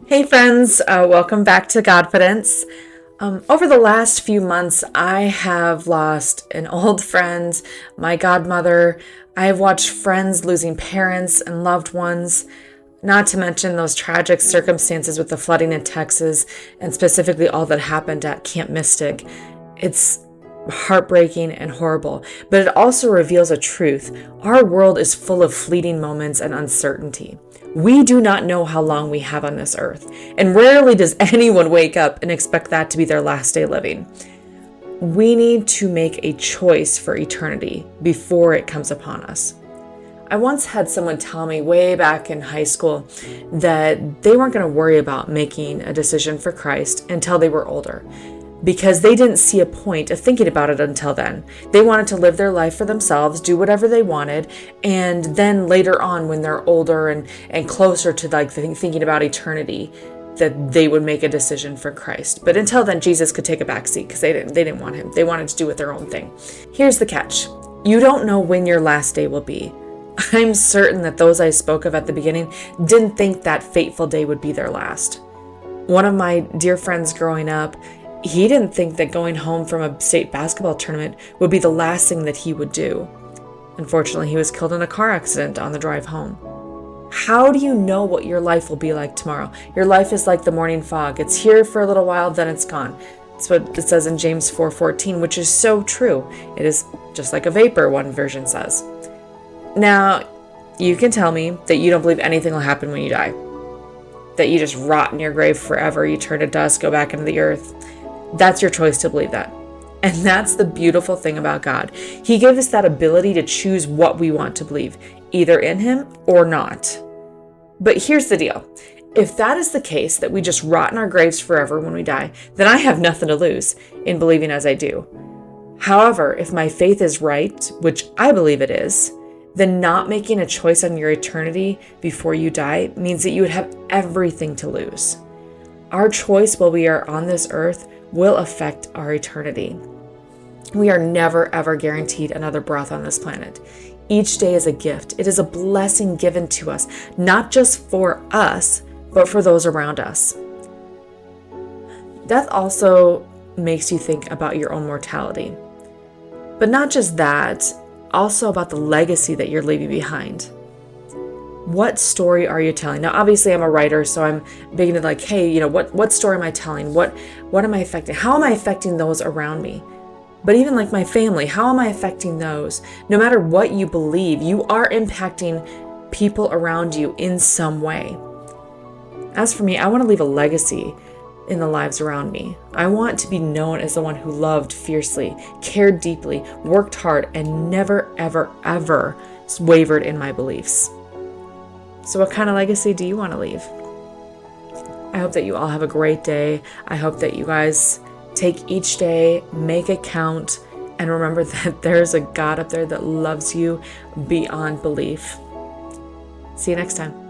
Hey friends, welcome back to Godfidence. Over the last few months, I have lost an old friend, my godmother. I have watched friends losing parents and loved ones, not to mention those tragic circumstances with the flooding in Texas and specifically all that happened at Camp Mystic. It's heartbreaking and horrible, but it also reveals a truth. Our world is full of fleeting moments and uncertainty. We do not know how long we have on this earth, and rarely does anyone wake up and expect that to be their last day living. We need to make a choice for eternity before it comes upon us. I once had someone tell me way back in high school that they weren't going to worry about making a decision for Christ until they were older, because they didn't see a point of thinking about it until then. They wanted to live their life for themselves, do whatever they wanted, and then later on when they're older and closer to thinking about eternity, that they would make a decision for Christ. But until then, Jesus could take a backseat because they didn't want him. They wanted to do it their own thing. Here's the catch. You don't know when your last day will be. I'm certain that those I spoke of at the beginning didn't think that fateful day would be their last. One of my dear friends growing up, he didn't think that going home from a state basketball tournament would be the last thing that he would do. Unfortunately, he was killed in a car accident on the drive home. How do you know what your life will be like tomorrow? Your life is like the morning fog. It's here for a little while, then it's gone. That's what it says in James 4:14, which is so true. It is just like a vapor, one version says. Now, you can tell me that you don't believe anything will happen when you die. That you just rot in your grave forever, you turn to dust, go back into the earth. That's your choice to believe that. And that's the beautiful thing about God. He gave us that ability to choose what we want to believe, either in him or not. But here's the deal. If that is the case, that we just rot in our graves forever when we die, then I have nothing to lose in believing as I do. However, if my faith is right, which I believe it is, then not making a choice on your eternity before you die means that you would have everything to lose. Our choice while we are on this earth will affect our eternity. We are never ever guaranteed another breath on this planet. Each day is a gift. It is a blessing given to us, not just for us, but for those around us. Death also makes you think about your own mortality. But not just that, also about the legacy that you're leaving behind. What story are you telling? Now, obviously, I'm a writer, so I'm big into hey, what story am I telling? What am I affecting? How am I affecting those around me? But even like my family, how am I affecting those? No matter what you believe, you are impacting people around you in some way. As for me, I want to leave a legacy in the lives around me. I want to be known as the one who loved fiercely, cared deeply, worked hard, and never, ever, ever wavered in my beliefs. So what kind of legacy do you want to leave? I hope that you all have a great day. I hope that you guys take each day, make it count, and remember that there's a God up there that loves you beyond belief. See you next time.